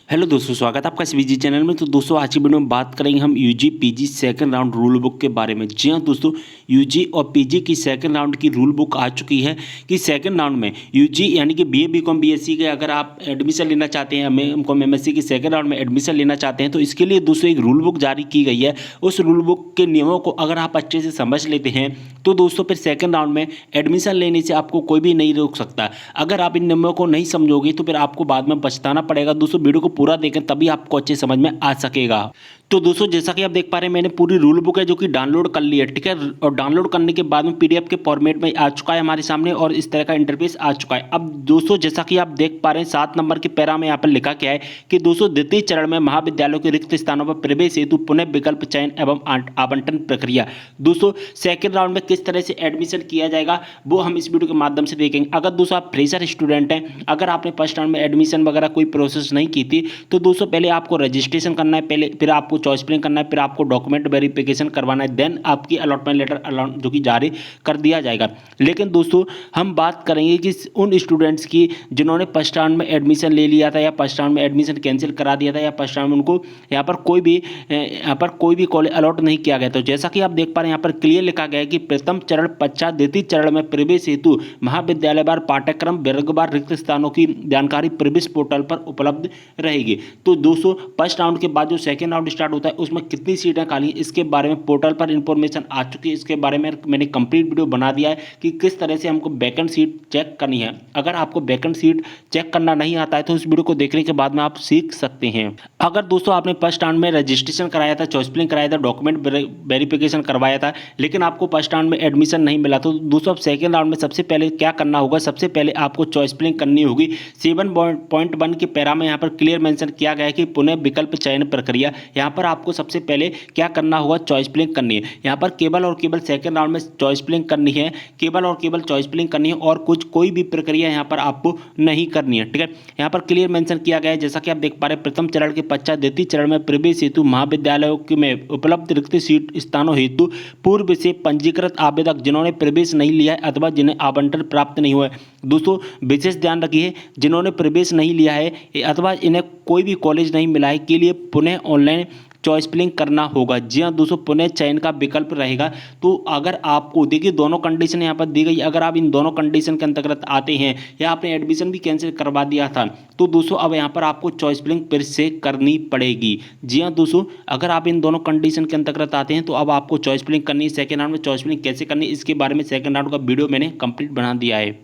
Hello दोस्तों, स्वागत है आपका सीबीजी चैनल में। तो दोस्तों आज की वीडियो में बात करेंगे हम UG PG second round rule book के बारे में। जी हाँ दोस्तों, यूजी और पीजी की सेकंड राउंड की रूल बुक आ चुकी है कि सेकंड राउंड में यूजी यानी कि बीए बीकॉम बीएससी के अगर आप एडमिशन लेना चाहते हैं, एमकॉम एमएससी की सेकंड राउंड में एडमिशन लेना चाहते हैं तो इसके लिए दोस्तों एक रूल बुक जारी की गई है। उस रूल बुक के नियमों को अगर आप अच्छे से समझ लेते हैं तो दोस्तों फिर सेकंड राउंड में एडमिशन लेने से आपको कोई भी नहीं रोक सकता। अगर आप इन नियमों को नहीं समझोगे तो फिर आपको बाद में पछताना पड़ेगा। दोस्तों वीडियो को पूरा देखें तभी आपको अच्छे समझ में आ सकेगा। तो दोस्तों जैसा कि आप देख पा रहे हैं मैंने पूरी रूल बुक है जो कि डाउनलोड कर ली है, ठीक है। और डाउनलोड करने के बाद में पीडीएफ के फॉर्मेट में आ चुका है हमारे सामने और इस तरह का इंटरफेस आ चुका है। अब दोस्तों जैसा कि आप देख पा रहे हैं 7 नंबर के पैरा में यहाँ पर लिखा क्या है कि दोस्तों द्वितीय चरण में महाविद्यालयों के रिक्त स्थानों पर प्रवेश हेतु पुनः विकल्प चयन एवं आवंटन प्रक्रिया। दोस्तों सेकेंड राउंड में किस तरह से एडमिशन किया जाएगा वो हम इस वीडियो के माध्यम से देखेंगे। अगर दोस्तों आप फ्रेशर स्टूडेंट हैं, अगर आपने फर्स्ट राउंड में एडमिशन वगैरह कोई प्रोसेस नहीं की थी तो दोस्तों पहले आपको रजिस्ट्रेशन करना है, पहले फिर आपको चॉइस फिलिंग करना है, फिर आपको डॉक्यूमेंट वेरिफिकेशन करवाना है, देन आपकी अलॉटमेंट लेटर जो कि जारी कर दिया जाएगा। लेकिन दोस्तों हम बात करेंगे कि उन स्टूडेंट्स की जिन्होंने फर्स्ट राउंड में एडमिशन ले लिया था या फर्स्ट राउंड में एडमिशन कैंसिल करा दिया था या फर्स्ट राउंड में उनको यहाँ पर कोई भी कॉलेज अलॉट नहीं किया गया। तो जैसा कि आप देख पा रहे हैं यहाँ पर क्लियर लिखा गया है कि प्रथम चरण पश्चात द्वितीय चरण में प्रवेश हेतु महाविद्यालय वार पाठ्यक्रम वर्गवार रिक्त स्थानों की जानकारी प्रवेश पोर्टल पर उपलब्ध रहेगी। तो दोस्तों फर्स्ट राउंड के बाद जो सेकंड राउंड स्टार्ट होता है उसमें कितनी सीटें खाली हैं इसके बारे में पोर्टल पर इंफॉर्मेशन आ चुकी है। इसके बारे में मैंने कंप्लीट वीडियो बना दिया है कि किस तरह से हमको वैकेंट सीट चेक करनी है। अगर आपको वैकेंट सीट चेक करना नहीं आता है तो इस वीडियो को देखने के बाद में आप सीख सकते हैं। अगर दोस्तों आपने फर्स्ट राउंड में रजिस्ट्रेशन कराया था, चॉइस फिलिंग कराया था, डॉक्यूमेंट वेरिफिकेशन करवाया था लेकिन आपको फर्स्ट राउंड में एडमिशन नहीं मिला तो दोस्तों अब सेकेंड राउंड में सबसे पहले क्या करना होगा, सबसे पहले आपको चॉइस फिलिंग करनी होगी। 7.1 के पैरा में यहाँ पर क्लियर मेंशन किया गया है कि पुनः विकल्प चयन प्रक्रिया। यहाँ पर आपको सबसे पहले क्या करना होगा, चॉइस फिलिंग करनी है। यहाँ पर केवल और केवल सेकंड राउंड में चॉइस फिलिंग करनी है, केवल और केवल चॉइस फिलिंग करनी है और कोई भी प्रक्रिया यहाँ पर आपको नहीं करनी है, ठीक है। यहाँ पर क्लियर मेंशन किया गया है जैसा कि आप देख पा रहे हैं प्रथम चरण के पश्चात द्वितीय चरण में प्रवेश हेतु महाविद्यालयों में उपलब्ध रिक्त सीट स्थानों हेतु पूर्व से पंजीकृत आवेदक जिन्होंने प्रवेश नहीं लिया है अथवा जिन्हें आवंटन प्राप्त नहीं हुआ है। दोस्तों विशेष ध्यान रखिए, जिन्होंने प्रवेश नहीं लिया है अथवा इन्हें कोई भी कॉलेज नहीं मिला है के लिए पुनः ऑनलाइन चॉइस फिलिंग करना होगा। जी हाँ दोस्तों, पुनः चयन का विकल्प रहेगा। तो अगर आपको देखिए दोनों कंडीशन यहाँ पर दी गई, अगर आप इन दोनों कंडीशन के अंतर्गत आते हैं या आपने एडमिशन भी कैंसिल करवा दिया था तो दोस्तों अब यहाँ पर आपको चॉइस फिलिंग फिर से करनी पड़ेगी। जी हाँ दोस्तों, अगर आप इन दोनों कंडीशन के अंतर्गत आते हैं तो अब आपको चॉइस फिलिंग करनी है। सेकेंड राउंड में चॉइस फिलिंग कैसे करनी है इसके बारे में सेकेंड राउंड का वीडियो मैंने कंप्लीट बना दिया है।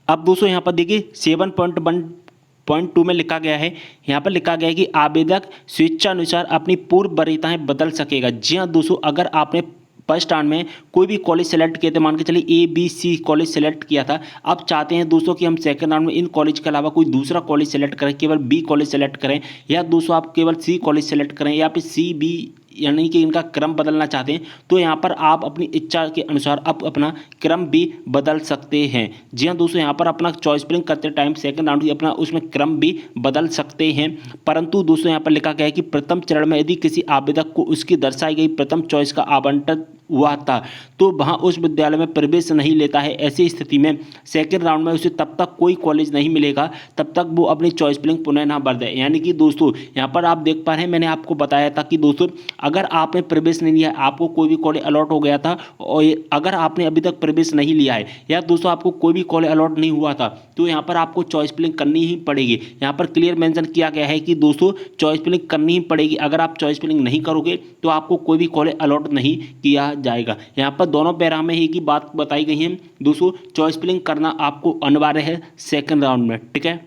अब दोस्तों यहाँ पर देखिए 7.1.2 में लिखा गया है, यहाँ पर लिखा गया है कि आवेदक स्वेच्छानुसार अपनी पूर्व वरीयताएं बदल सकेगा। जी हाँ दोस्तों, अगर आपने फर्स्ट राउंड में कोई भी कॉलेज सेलेक्ट किए थे, मान के चलिए ABC कॉलेज सेलेक्ट किया था, अब चाहते हैं दोस्तों कि हम सेकंड राउंड में इन कॉलेज के अलावा कोई दूसरा कॉलेज सेलेक्ट करें, केवल B कॉलेज सेलेक्ट करें या दोस्तों आप केवल C कॉलेज सेलेक्ट करें या फिर CB यानी कि इनका क्रम बदलना चाहते हैं तो यहाँ पर आप अपनी इच्छा के अनुसार आप अपना क्रम भी बदल सकते हैं। जी हाँ दोस्तों, यहाँ पर अपना चॉइस फिलिंग करते टाइम सेकंड राउंड की अपना उसमें क्रम भी बदल सकते हैं। परंतु दोस्तों यहाँ पर लिखा गया है कि प्रथम चरण में यदि किसी आवेदक को उसकी दर्शाई गई प्रथम चॉइस का आवंटन हुआ था तो वहाँ उस विद्यालय में प्रवेश नहीं लेता है, ऐसी स्थिति में सेकेंड राउंड में उसे तब तक कोई कॉलेज नहीं मिलेगा तब तक वो अपनी चॉइस फिलिंग पुनः ना भर दे। यानी कि दोस्तों यहाँ पर आप देख पा रहे हैं मैंने आपको बताया था कि दोस्तों अगर आपने प्रवेश नहीं लिया है, आपको कोई भी कॉलेज अलॉट हो गया था और अगर आपने अभी तक प्रवेश नहीं लिया है या दोस्तों आपको कोई भी कॉलेज अलॉट नहीं हुआ था तो यहाँ पर आपको चॉइस फिलिंग करनी ही पड़ेगी। यहाँ पर क्लियर मेंशन किया गया है कि दोस्तों चॉइस फिलिंग करनी ही पड़ेगी। अगर आप चॉइस फिलिंग नहीं करोगे तो आपको कोई भी कॉलेज अलॉट नहीं किया जाएगा। यहाँ पर दोनों पैरा में एक ही बात बताई गई है दोस्तों, चॉइस फिलिंग करना आपको अनिवार्य है सेकंड राउंड में, ठीक है।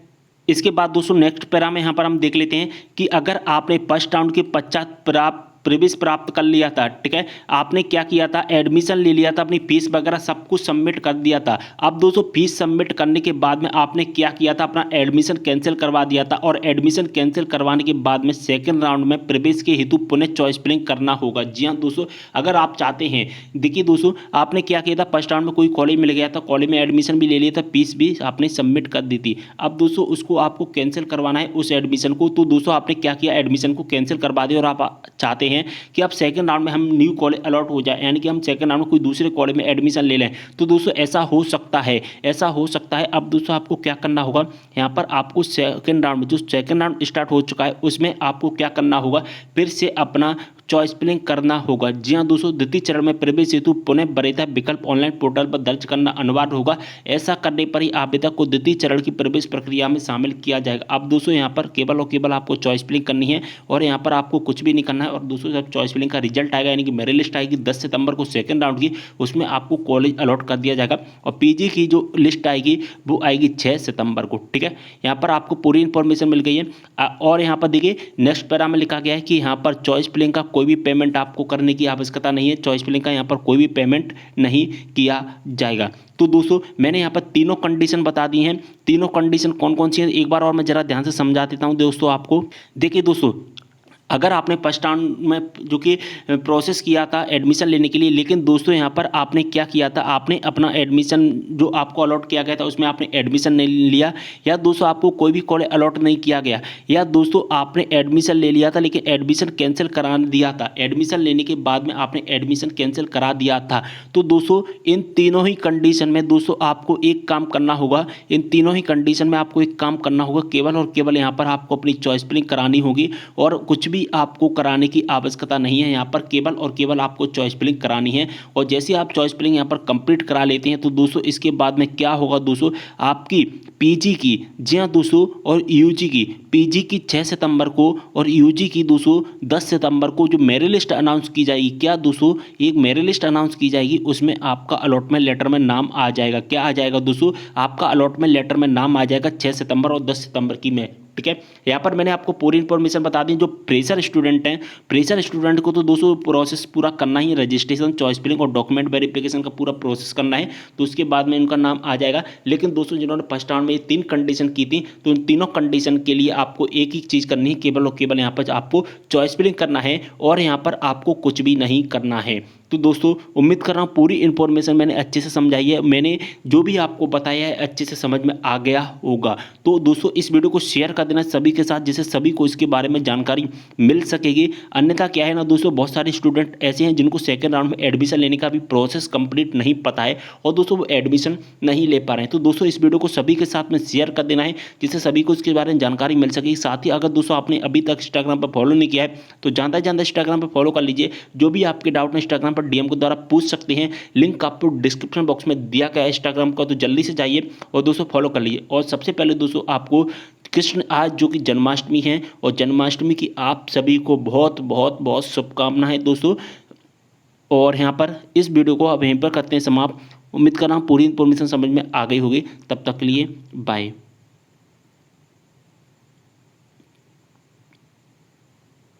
इसके बाद दोस्तों नेक्स्ट पैरा में यहाँ पर हम देख लेते हैं कि अगर आपने फर्स्ट राउंड के पश्चात प्रवेश प्राप्त कर लिया था, ठीक है, आपने क्या किया था, एडमिशन ले लिया था, अपनी फीस वगैरह सब कुछ सबमिट कर दिया था। अब दोस्तों फीस सबमिट करने के बाद में आपने क्या किया था, अपना एडमिशन कैंसिल करवा दिया था और एडमिशन कैंसिल करवाने के बाद में सेकंड राउंड में प्रवेश के हेतु पुनः चॉइस फिलिंग करना होगा। जी हाँ दोस्तों, अगर आप चाहते हैं, देखिए दोस्तों आपने क्या किया था, फर्स्ट राउंड में कोई कॉलेज मिल गया था, कॉलेज में एडमिशन भी ले लिया था, फीस भी आपने सबमिट कर दी थी। अब दोस्तों उसको आपको कैंसिल करवाना है उस एडमिशन को, तो दोस्तों आपने क्या किया, एडमिशन को कैंसिल करवा दिया और आप चाहते हैं हैं कि अब सेकंड राउंड में हम न्यू कॉलेज अलॉट हो जाए, यानी कि हम सेकंड राउंड में कोई दूसरे कॉलेज में एडमिशन ले लें, तो दोस्तों ऐसा हो सकता है, ऐसा हो सकता है। अब दोस्तों आपको क्या करना होगा, यहाँ पर आपको सेकंड राउंड में, जो सेकंड राउंड स्टार्ट हो चुका है उसमें आपको क्या करना होगा, फिर से अपना चॉइस फिलिंग करना होगा। जी हाँ दोस्तों, द्वितीय चरण में प्रवेश हेतु पुनः वरीयता विकल्प ऑनलाइन पोर्टल पर दर्ज करना अनिवार्य होगा। ऐसा करने पर ही आवेदक को द्वितीय चरण की प्रवेश प्रक्रिया में शामिल किया जाएगा। अब दोस्तों यहाँ पर केवल और केवल आपको चॉइस फिलिंग करनी है और यहाँ पर आपको कुछ भी नहीं करना है। और दोस्तों जब चॉइस फिलिंग का रिजल्ट आएगा, यानी कि मेरिट लिस्ट आएगी 10 सितंबर को सेकंड राउंड की, उसमें आपको कॉलेज अलॉट कर दिया जाएगा। और पीजी की जो लिस्ट आएगी वो आएगी 6 सितंबर को। ठीक है, यहाँ पर आपको पूरी इन्फॉर्मेशन मिल गई है। और यहाँ पर देखिए नेक्स्ट पैरा में लिखा गया है कि यहाँ पर चॉइस फिलिंग का कोई भी पेमेंट आपको करने की आवश्यकता नहीं है। चॉइस फिलिंग का यहाँ पर कोई भी पेमेंट नहीं किया जाएगा। तो दोस्तों मैंने यहाँ पर तीनों कंडीशन बता दी हैं। तीनों कंडीशन कौन कौन सी हैं एक बार और मैं जरा ध्यान से समझा देता हूँ दोस्तों आपको। देखिए दोस्तों, अगर आपने फर्स्ट राउंड में जो कि प्रोसेस किया था एडमिशन लेने के लिए, लेकिन दोस्तों यहाँ पर आपने क्या किया था, आपने अपना एडमिशन जो आपको अलॉट किया गया था उसमें आपने एडमिशन नहीं लिया, या दोस्तों आपको कोई भी कॉलेज अलॉट नहीं किया गया, या दोस्तों आपने एडमिशन ले लिया था लेकिन एडमिशन कैंसिल करा दिया था, एडमिशन लेने के बाद में आपने एडमिशन कैंसिल करा दिया था, तो दोस्तों इन तीनों ही कंडीशन में दोस्तों आपको एक काम करना होगा। इन तीनों ही कंडीशन में आपको एक काम करना होगा, केवल और केवल यहाँ पर आपको अपनी चॉइस फिलिंग करानी होगी और कुछ भी आपको कराने की आवश्यकता नहीं है। यहाँ पर केवल और केवल आपको चॉइस फिलिंग करानी है। और जैसे आप चॉइस फिलिंग यहाँ पर कंप्लीट करा लेते हैं तो दोस्तों इसके बाद में क्या होगा दोस्तों, आपकी पीजी की, जी हाँ दोस्तों, और यूजी की, पीजी की 6 सितंबर को और यूजी की दोस्तों 10 सितंबर को जो मेरिट लिस्ट अनाउंस की जाएगी, क्या दोस्तों एक मेरिट लिस्ट अनाउंस की जाएगी, उसमें आपका अलॉटमेंट लेटर में नाम आ जाएगा। क्या आ जाएगा दोस्तों, आपका अलॉटमेंट लेटर में नाम आ जाएगा 6 सितंबर और 10 सितंबर की में। ठीक है, यहाँ पर मैंने आपको पूरी इन्फॉर्मेशन बता दी। जो फ्रेशर स्टूडेंट हैं, फ्रेशर स्टूडेंट को तो दोस्तों प्रोसेस पूरा करना ही है, रजिस्ट्रेशन, चॉइस फिलिंग और डॉक्यूमेंट वेरिफिकेशन का पूरा प्रोसेस करना है, तो उसके बाद में उनका नाम आ जाएगा। लेकिन दोस्तों जिन्होंने फर्स्ट राउंड में ये 3 कंडीशन की थी, तो इन तीनों कंडीशन के लिए आपको एक ही चीज़ करनी है, केवल और केवल यहाँ पर आपको चॉइस फिलिंग करना है और यहाँ पर आपको कुछ भी नहीं करना है। तो दोस्तों उम्मीद कर रहा हूँ पूरी इन्फॉर्मेशन मैंने अच्छे से समझाई है, मैंने जो भी आपको बताया है अच्छे से समझ में आ गया होगा। तो दोस्तों इस वीडियो को शेयर कर देना सभी के साथ, जिससे सभी को इसके बारे में जानकारी मिल सकेगी। अन्यथा क्या है ना दोस्तों, बहुत सारे स्टूडेंट ऐसे हैं जिनको सेकंड राउंड में एडमिशन लेने का भी प्रोसेस कंप्लीट नहीं पता है और दोस्तों वो एडमिशन नहीं ले पा रहे हैं। तो दोस्तों इस वीडियो को सभी के साथ में शेयर कर देना है, जिससे सभी को इसके बारे में जानकारी मिल सकेगी। साथ ही अगर दोस्तों आपने अभी तक इंस्टाग्राम पर फॉलो नहीं किया है तो जानता इंस्टाग्राम पर फॉलो कर लीजिए। जो भी आपके डाउट है इंस्टाग्राम पर डीएम के द्वारा पूछ सकते हैं। लिंक आपको डिस्क्रिप्शन बॉक्स में दिया गया है इंस्टाग्राम का, तो जल्दी से जाइए और दोस्तों फॉलो कर लीजिए। और सबसे पहले दोस्तों आपको कृष्ण आज जो कि जन्माष्टमी है, और जन्माष्टमी की आप सभी को बहुत बहुत बहुत शुभकामनाएं दोस्तों। और यहाँ पर इस वीडियो को अब यहीं पर करते हैं समाप्त। उम्मीद कर रहा हूँ पूरी इन्फॉर्मेशन समझ में आ गई होगी। तब तक के लिए बाय।